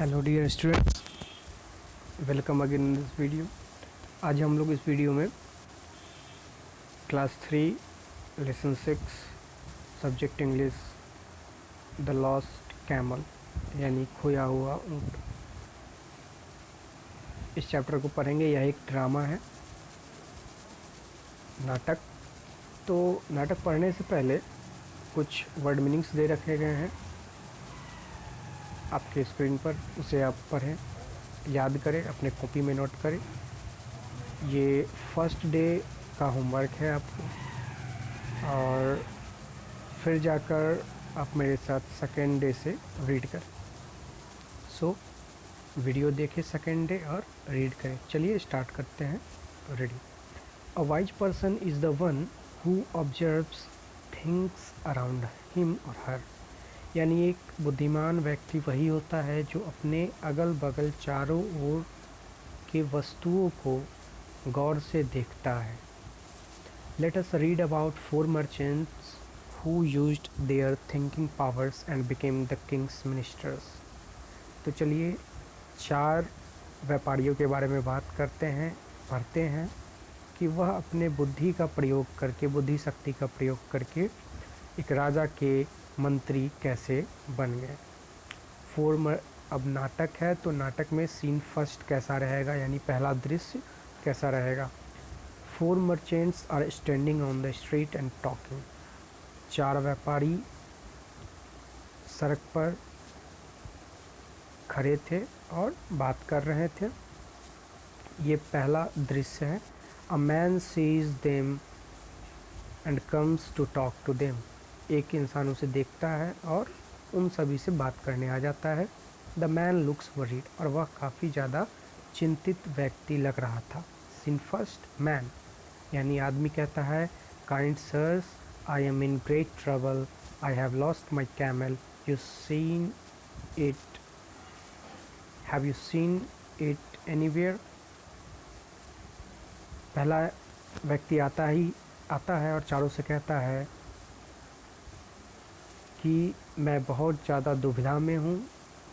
Hello dear students, welcome again in this video. आज हम लोग इस वीडियो में class 3 lesson 6 subject English the lost camel यानी खोया हुआ ऊँट, इस चैप्टर को पढ़ेंगे। यह एक ड्रामा है, नाटक। तो नाटक पढ़ने से पहले कुछ वर्ड मीनिंग्स दे रखे गए हैं आपके स्क्रीन पर, उसे आप पढ़ें, याद करें, अपने कॉपी में नोट करें। ये फर्स्ट डे का होमवर्क है आपको, और फिर जाकर आप मेरे साथ सेकेंड डे से रीड करें। सो वीडियो देखें सेकेंड डे और रीड करें। चलिए स्टार्ट करते हैं reading. A wise person is the one who observes things around him और हर, यानी एक बुद्धिमान व्यक्ति वही होता है जो अपने अगल बगल चारों ओर के वस्तुओं को गौर से देखता है। Let us read about 4 merchants who used their thinking powers and became the king's ministers. तो चलिए 4 व्यापारियों के बारे में बात करते हैं, पढ़ते हैं कि वह अपने बुद्धि का प्रयोग करके, बुद्धि शक्ति का प्रयोग करके एक राजा के मंत्री कैसे बन गए। अब नाटक है तो नाटक में सीन फर्स्ट कैसा रहेगा, यानी पहला दृश्य कैसा रहेगा। 4 merchants are standing on the street and talking. 4 व्यापारी सड़क पर खड़े थे और बात कर रहे थे। ये पहला दृश्य है। A man sees them and comes to talk to them. एक इंसान उसे देखता है और उन सभी से बात करने आ जाता है। The man looks worried, और वह काफ़ी ज़्यादा चिंतित व्यक्ति लग रहा था। Scene first, man, यानी आदमी कहता है, Kind sirs, I am in great trouble. I have lost my camel. Have you seen it anywhere? पहला व्यक्ति आता है और चारों से कहता है कि मैं बहुत ज़्यादा दुविधा में हूँ,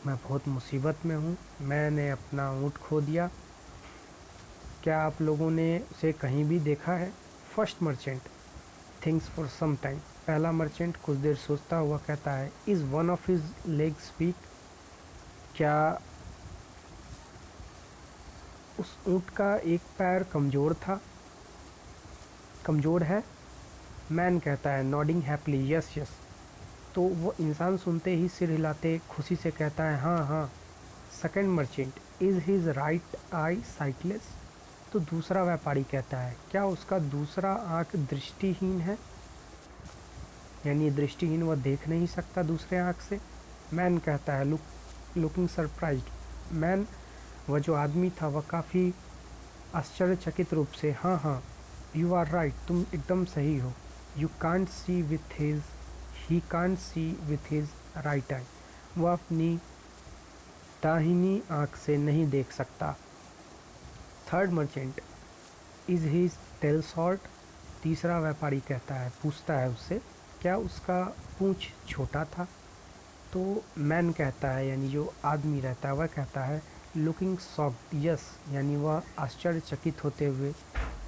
मैं बहुत मुसीबत में हूँ, मैंने अपना ऊँट खो दिया। क्या आप लोगों ने उसे कहीं भी देखा है? First merchant thinks for some time, पहला मर्चेंट कुछ देर सोचता हुआ कहता है, is one of his legs weak, क्या उस ऊँट का एक पैर कमज़ोर है? मैन कहता है, नॉडिंग हैप्पीली, यस यस। तो वो इंसान सुनते ही सिर हिलाते खुशी से कहता है, हाँ हाँ। Second merchant, is his right eye sightless, तो दूसरा व्यापारी कहता है, क्या उसका दूसरा आँख दृष्टिहीन है, यानी दृष्टिहीन, वह देख नहीं सकता दूसरे आँख से। मैन कहता है, लुकिंग सरप्राइज्ड, मैन, वह जो आदमी था वह काफ़ी आश्चर्यचकित रूप से, हाँ हाँ, यू आर राइट, तुम एकदम सही हो। He can't see with his right eye, वह अपनी दाहिनी आँख से नहीं देख सकता। Third merchant, is his tail short, तीसरा व्यापारी कहता है, पूछता है उससे, क्या उसका पूँछ छोटा था? तो मैन कहता है, यानी जो आदमी रहता है वह कहता है, लुकिंग शॉक्ड, यस, यानी वह आश्चर्यचकित होते हुए,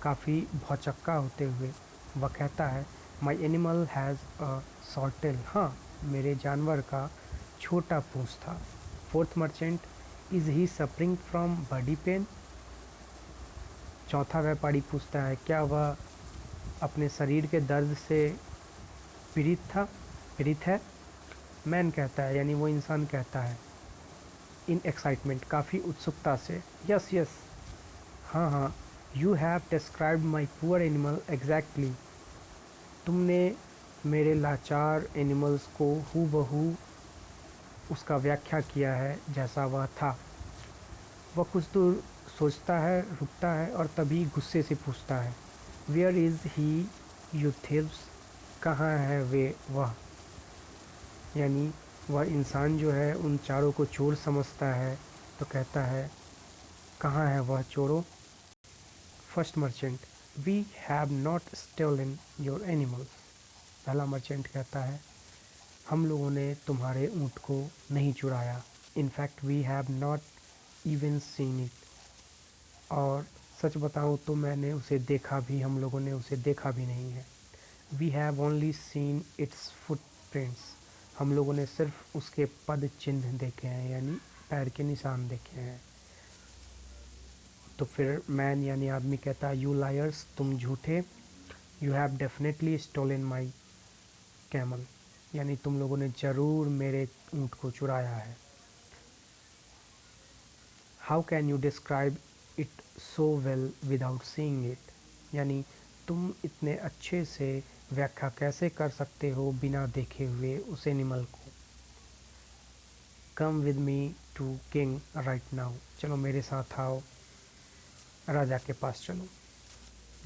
काफ़ी भौचक्का होते हुए वह कहता है, my animal has a short tail, हाँ, मेरे जानवर का छोटा पूँछ था। Fourth merchant, is he suffering from body pain, चौथा व्यापारी पूछता है, क्या वह अपने शरीर के दर्द से पीड़ित है? मैन कहता है, यानी वो इंसान कहता है, इन एक्साइटमेंट, काफ़ी उत्सुकता से, यस यस, हाँ हाँ, you have described my poor animal exactly, तुमने मेरे लाचार एनिमल्स को हूबहू उसका व्याख्या किया है जैसा वह था। वह कुछ दूर सोचता है, रुकता है और तभी गुस्से से पूछता है, where is he you thieves, कहाँ है वह, यानी वह इंसान जो है उन चारों को चोर समझता है, तो कहता है, कहाँ है वह चोरों? First merchant, we have not stolen your animals, पहला मर्चेंट कहता है, हम लोगों ने तुम्हारे ऊँट को नहीं चुराया। In fact we have not even seen it, और सच बताऊँ तो मैंने उसे देखा भी, हम लोगों ने उसे देखा भी नहीं है। We have only seen its footprints, हम लोगों ने सिर्फ उसके पद चिन्ह देखे हैं, यानी पैर के निशान देखे हैं। तो फिर मैन यानी आदमी कहता है, यू लायर्स, तुम झूठे, you have definitely stolen my camel, यानी तुम लोगों ने ज़रूर मेरे ऊँट को चुराया है। How can you describe it so well without seeing it, यानी तुम इतने अच्छे से व्याख्या कैसे कर सकते हो बिना देखे हुए उस एनिमल को। Come with me to king right now, चलो मेरे साथ आओ, राजा के पास चलो।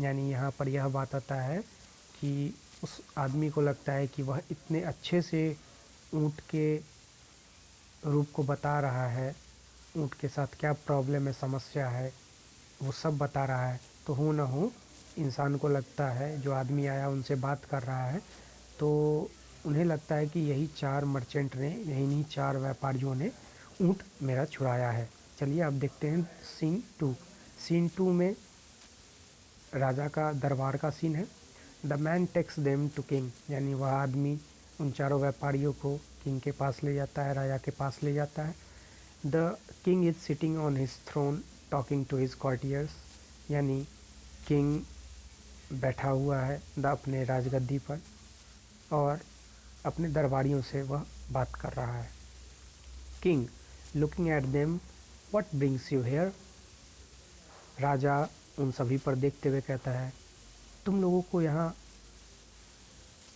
यानी यहाँ पर यह बात आता है कि उस आदमी को लगता है कि वह इतने अच्छे से ऊँट के रूप को बता रहा है, ऊँट के साथ क्या प्रॉब्लम है, समस्या है, वो सब बता रहा है। तो हूँ ना हूँ इंसान को लगता है, जो आदमी आया उनसे बात कर रहा है, तो उन्हें लगता है कि यही 4 मर्चेंट ने, यही 4 व्यापारियों ने ऊँट मेरा छुड़ाया है। चलिए अब देखते हैं सीन 2। सीन 2 में राजा का दरबार का सीन है। The man takes them to king, यानी वह आदमी उन 4 व्यापारियों को किंग के पास ले जाता है, राजा के पास ले जाता है। The king is sitting on his throne talking to his courtiers, यानी किंग बैठा हुआ है अपने राजगद्दी पर और अपने दरबारियों से वह बात कर रहा है। King looking at them, what brings you here, राजा उन सभी पर देखते हुए कहता है, तुम लोगों को यहाँ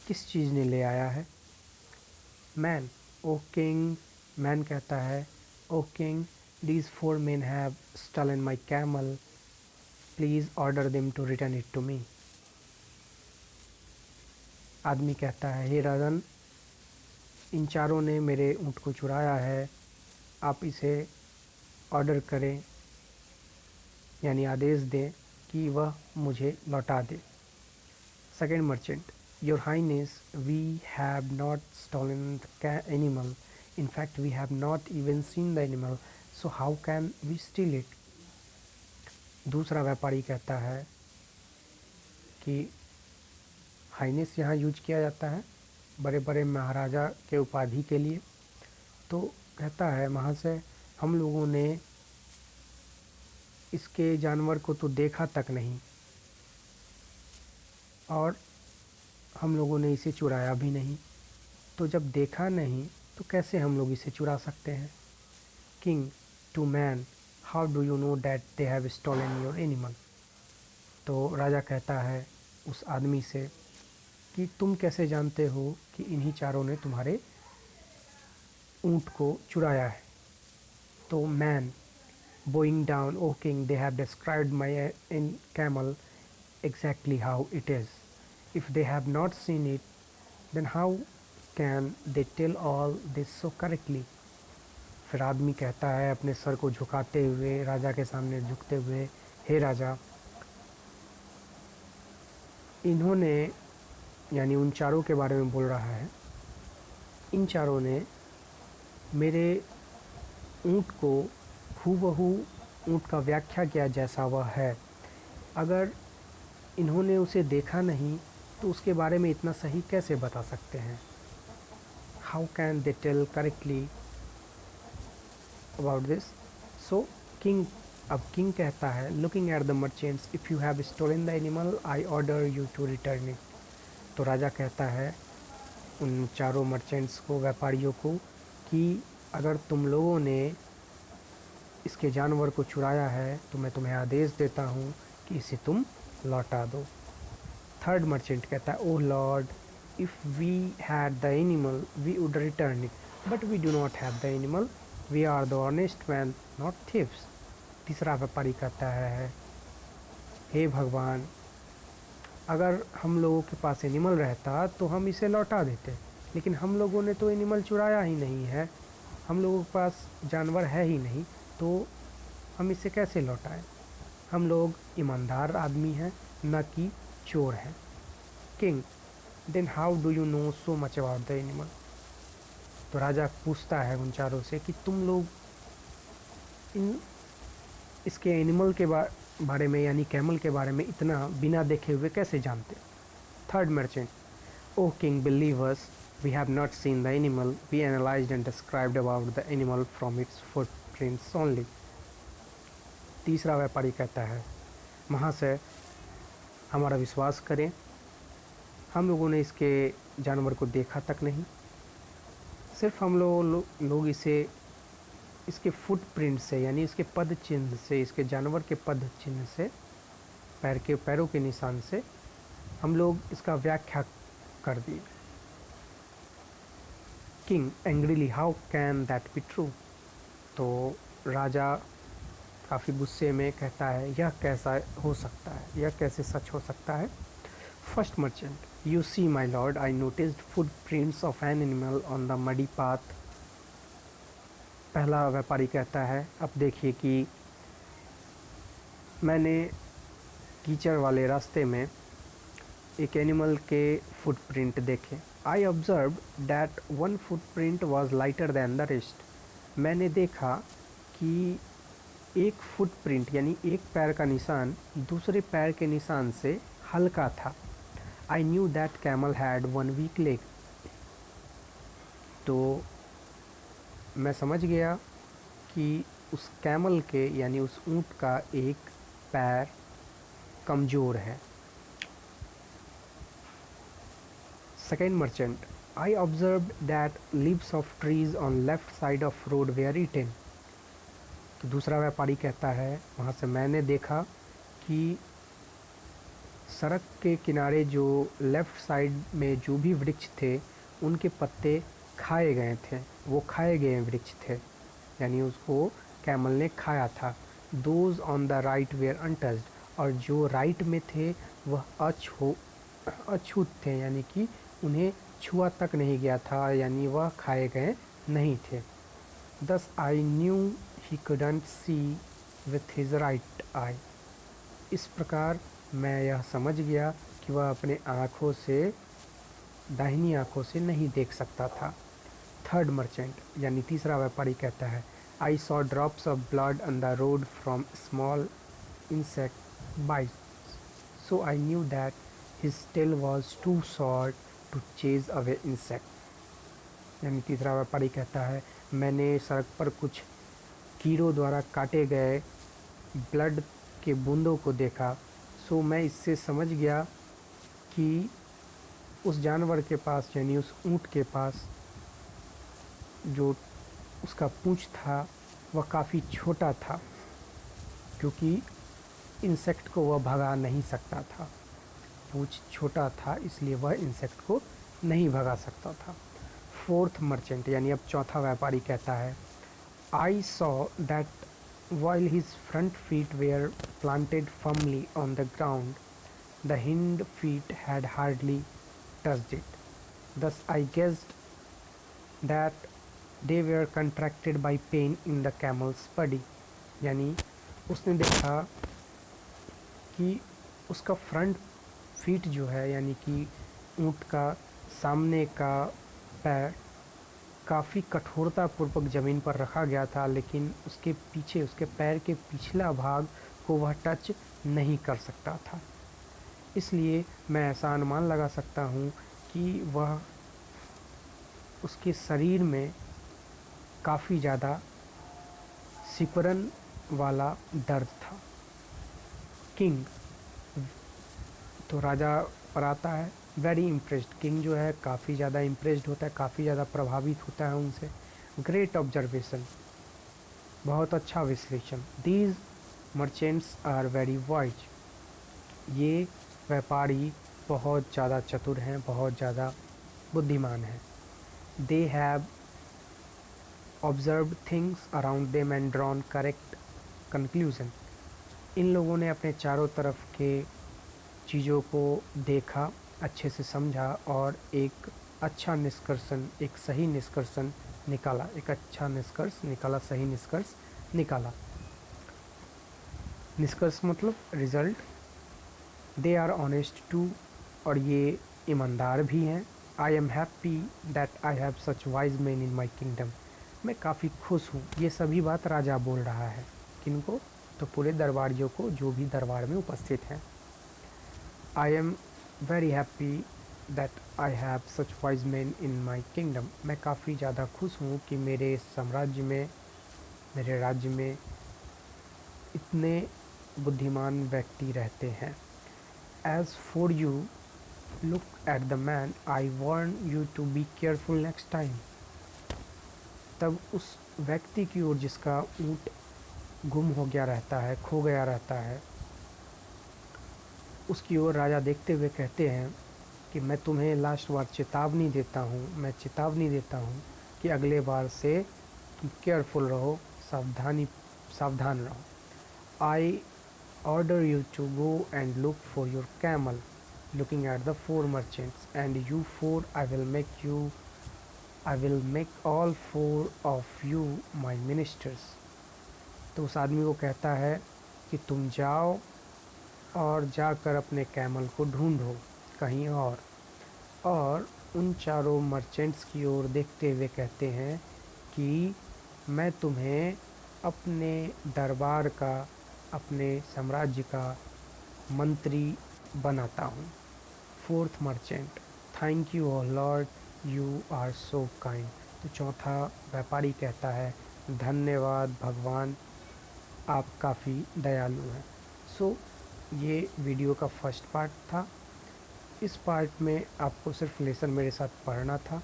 किस चीज़ ने ले आया है। मैन, ओ किंग, मैन कहता है, O king, these 4 men have stolen my camel, please order them to return it to me। आदमी कहता है, हे राजन, इन 4 ने मेरे ऊँट को चुराया है, आप इसे ऑर्डर करें, यानी आदेश दें कि वह मुझे लौटा दे। Second merchant, your highness, we have not stolen the animal, in fact we have not even seen the animal, so how can we steal it। दूसरा व्यापारी कहता है कि हाइनेस यहाँ यूज किया जाता है बड़े बड़े महाराजा के उपाधि के लिए। तो कहता है, महाशय, हम लोगों ने इसके जानवर को तो देखा तक नहीं और हम लोगों ने इसे चुराया भी नहीं, तो जब देखा नहीं तो कैसे हम लोग इसे चुरा सकते हैं। King to man, how do you know that they have stolen your animal. तो राजा कहता है उस आदमी से कि तुम कैसे जानते हो कि इन्हीं 4 ने तुम्हारे ऊँट को चुराया है। तो man, bowing down, oh king, they have described my in camel exactly how it is, if they have not seen it then how can they tell all this so correctly. फिर आदमी कहता है अपने सर को झुकाते हुए, राजा के सामने झुकते हुए, हे राजा, इन्होंने, यानी उन 4 के बारे में बोल रहा है, इन 4 ने मेरे ऊँट को हूबहू ऊँट का व्याख्या किया जैसा वह है। अगर इन्होंने उसे देखा नहीं तो उसके बारे में इतना सही कैसे बता सकते हैं। How can they tell correctly about this. So king, अब किंग कहता है, looking at the merchants, if you have stolen the animal I order you to return it. तो राजा कहता है उन 4 मर्चेंट्स को, व्यापारियों को, कि अगर तुम लोगों ने इसके जानवर को चुराया है तो मैं तुम्हें आदेश देता हूँ कि इसे तुम लौटा दो। थर्ड मर्चेंट कहता है, oh lord, if we had the animal we would return it, but we do not have the animal, we are the honest man not thieves. तीसरा व्यापारी कहता है, हे भगवान, अगर हम लोगों के पास एनिमल रहता तो हम इसे लौटा देते, लेकिन हम लोगों ने तो एनिमल चुराया ही नहीं है, हम लोगों के पास जानवर है ही नहीं, तो हम इसे कैसे लौटाएं। हम लोग ईमानदार आदमी हैं, न कि चोर हैं। King, then how do you know so much about the animal. तो राजा पूछता है उन चारों से कि तुम लोग इन इसके एनिमल के बारे में यानी कैमल के बारे में इतना बिना देखे हुए कैसे जानते? Third merchant, oh king believe us, we have not seen the animal, we analysed and described about the animal from its footprints only. तीसरा व्यापारी कहता है, महाशय हमारा विश्वास करें, हम लोगों ने इसके जानवर को देखा तक नहीं, सिर्फ हम लोग इसे इसके फुटप्रिंट से यानी इसके पद चिन्ह से, इसके जानवर के पद चिन्ह से, पैरों के निशान से हम लोग इसका व्याख्या कर दिए। King angrily, how can that be true? तो राजा काफ़ी गुस्से में कहता है, यह कैसा हो सकता है, यह कैसे सच हो सकता है? First merchant, you see my lord, I noticed footprints of an animal on the muddy path. पहला व्यापारी कहता है, अब देखिए कि मैंने कीचड़ वाले रास्ते में एक एनिमल के फुटप्रिंट देखे। I observe that one footprint was lighter then the rest. मैंने देखा कि एक फुटप्रिंट यानी एक पैर का निशान दूसरे पैर के निशान से हल्का था। I knew that camel had one weak leg. तो मैं समझ गया कि उस कैमल के यानी उस ऊँट का एक पैर कमज़ोर है। Second merchant, I observed that leaves of trees on left side of road were eaten. तो दूसरा व्यापारी कहता है, वहाँ से मैंने देखा कि सड़क के किनारे जो लेफ़्ट साइड में जो भी वृक्ष थे उनके पत्ते खाए गए थे, वो खाए गए वृक्ष थे, यानी उसको कैमल ने खाया था। Those on the right were untouched, और जो राइट में थे वह अछूत थे, यानी कि उन्हें छुआ तक नहीं गया था, यानी वह खाए गए नहीं थे। दस I knew he couldn't see with his right eye। इस प्रकार मैं यह समझ गया कि वह अपने आँखों से दाहिनी आँखों से नहीं देख सकता था। थर्ड मर्चेंट यानी तीसरा व्यापारी कहता है, I saw drops of blood on the road from small insect bites, so I knew that his tail was too short to chase away insect. यानी तीसरा व्यापारी कहता है, मैंने सड़क पर कुछ कीड़ों द्वारा काटे गए ब्लड के बूंदों को देखा, सो मैं इससे समझ गया कि उस जानवर के पास यानी उस ऊँट के पास जो उसका पूँछ था वह काफ़ी छोटा था, क्योंकि इंसेक्ट को वह भगा नहीं सकता था। पूँछ छोटा था इसलिए वह इंसेक्ट को नहीं भगा सकता था। फोर्थ मर्चेंट यानी अब चौथा व्यापारी कहता है, I saw that while his front feet were planted firmly on the ground, the hind feet had hardly touched it. Thus I guessed that they were contracted by pain in the camel's body। यानी उसने देखा कि उसका front feet जो है यानी कि ऊँट का सामने का पैर काफ़ी कठोरतापूर्वक ज़मीन पर रखा गया था, लेकिन उसके पीछे उसके पैर के पिछला भाग को वह टच नहीं कर सकता था। इसलिए मैं ऐसा अनुमान लगा सकता हूँ कि वह उसके शरीर में काफ़ी ज़्यादा सिकुड़न वाला दर्द था। किंग, तो राजा पर आता है, वेरी इम्प्रेस्ड। किंग जो है काफ़ी ज़्यादा इम्प्रेस्ड होता है, काफ़ी ज़्यादा प्रभावित होता है उनसे। ग्रेट ऑब्जर्वेशन, बहुत अच्छा विश्लेषण। These merchants are very wise, ये व्यापारी बहुत ज़्यादा चतुर हैं, बहुत ज़्यादा बुद्धिमान हैं। They have observed things around them and drawn correct conclusion. इन लोगों ने अपने चारों तरफ के चीज़ों को देखा, अच्छे से समझा और एक अच्छा निष्कर्षण, एक सही निष्कर्षण निकाला, एक अच्छा निष्कर्ष निकाला, सही निष्कर्ष निकाला। निष्कर्ष मतलब result. They are honest too, और ये ईमानदार भी हैं। I am happy that I have such wise man in my kingdom. मैं काफ़ी खुश हूँ। ये सभी बात राजा बोल रहा है। किनको? तो पूरे दरबारियों को, जो भी दरबार में उपस्थित हैं। I am very happy that I have such wise man in my kingdom. मैं काफ़ी ज़्यादा खुश हूँ कि मेरे साम्राज्य में, मेरे राज्य में इतने बुद्धिमान व्यक्ति रहते हैं। As for you, look at the man, I warn you to be careful next time. तब उस व्यक्ति की ओर जिसका ऊँट गुम हो गया रहता है, खो गया रहता है, उसकी ओर राजा देखते हुए कहते हैं कि मैं तुम्हें लास्ट बार चेतावनी देता हूँ, मैं चेतावनी देता हूँ कि अगले बार से तुम केयरफुल रहो, सावधान रहो। I order you to go and look for your camel, looking at the 4 merchants, and you 4 I will make all 4 of you my ministers. तो उस आदमी को कहता है कि तुम जाओ और जाकर अपने कैमल को ढूंढो कहीं और उन चारों मर्चेंट्स की ओर देखते हुए कहते हैं कि मैं तुम्हें अपने दरबार का, अपने साम्राज्य का मंत्री बनाता हूँ। 4th merchant, thank you oh lord, you are so kind. तो चौथा व्यापारी कहता है, धन्यवाद भगवान, आप काफ़ी दयालु हैं। सो ये वीडियो का फर्स्ट पार्ट था। इस पार्ट में आपको सिर्फ लेसन मेरे साथ पढ़ना था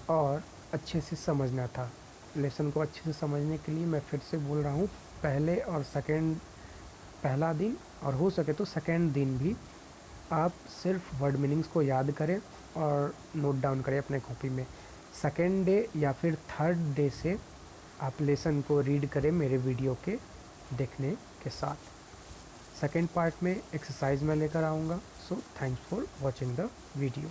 और अच्छे से समझना था। लेसन को अच्छे से समझने के लिए मैं फिर से बोल रहा हूँ, पहले और सेकंड, पहला दिन और हो सके तो सेकंड दिन भी आप सिर्फ वर्ड मीनिंग्स को याद करें और नोट डाउन करें अपने कॉपी में। सेकंड डे या फिर थर्ड डे से आप लेसन को रीड करें मेरे वीडियो के देखने के साथ। सेकेंड पार्ट में एक्सरसाइज में लेकर आऊँगा। So thanks for watching the video.